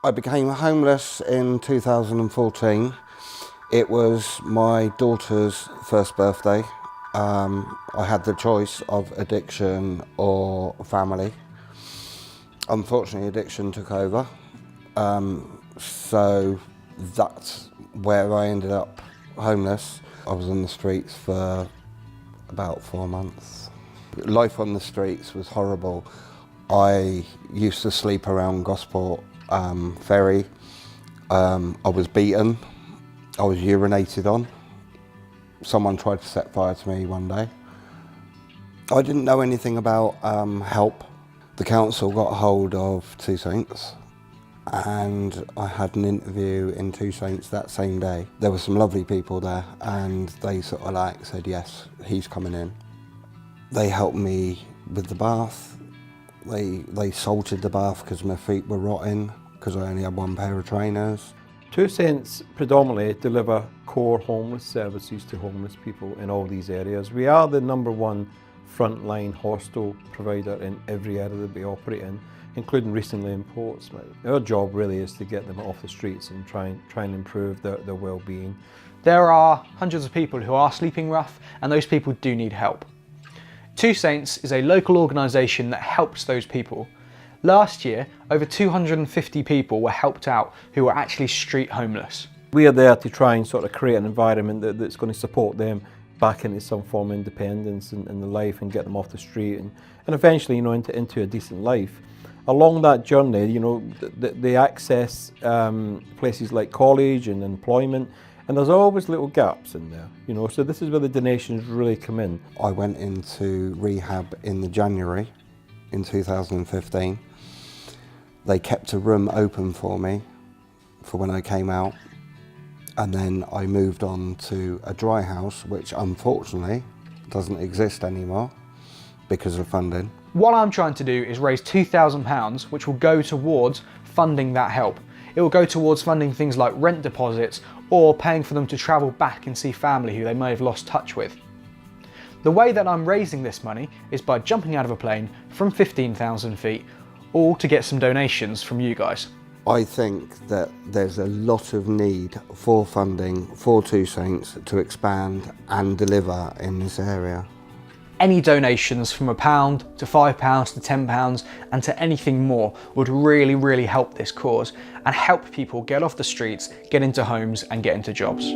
I became homeless in 2014. It was my daughter's first birthday. I had the choice of addiction or family. Unfortunately, addiction took over. So that's where I ended up homeless. I was on the streets for about 4 months. Life on the streets was horrible. I used to sleep around Gosport Ferry. I was beaten. I was urinated on. Someone tried to set fire to me one day. I didn't know anything about help. The council got hold of Two Saints and I had an interview in Two Saints that same day. There were some lovely people there and they sort of like said, yes, he's coming in. They helped me with the bath. They salted the bath because my feet were rotting because I only had one pair of trainers. Two Saints predominantly deliver core homeless services to homeless people in all these areas. We are the #1 frontline hostel provider in every area that we operate in, including recently in Portsmouth. Our job really is to get them off the streets and try and improve their well-being. There are hundreds of people who are sleeping rough, and those people do need help. Two Saints is a local organisation that helps those people. Last year, over 250 people were helped out who were actually street homeless. We are there to try and sort of create an environment that's going to support them back into some form of independence in the life and get them off the street and eventually, into a decent life. Along that journey, they access places like college and employment, and there's always little gaps in there, so this is where the donations really come in. I went into rehab in the January in 2015. They kept a room open for me for when I came out, and then I moved on to a dry house, which unfortunately doesn't exist anymore because of funding. What I'm trying to do is raise £2,000, which will go towards funding that help. It will go towards funding things like rent deposits or paying for them to travel back and see family who they may have lost touch with. The way that I'm raising this money is by jumping out of a plane from 15,000 feet, all to get some donations from you guys. I think that there's a lot of need for funding for Two Saints to expand and deliver in this area. Any donations from £1 to £5 to £10 and to anything more would really, really help this cause and help people get off the streets, get into homes and get into jobs.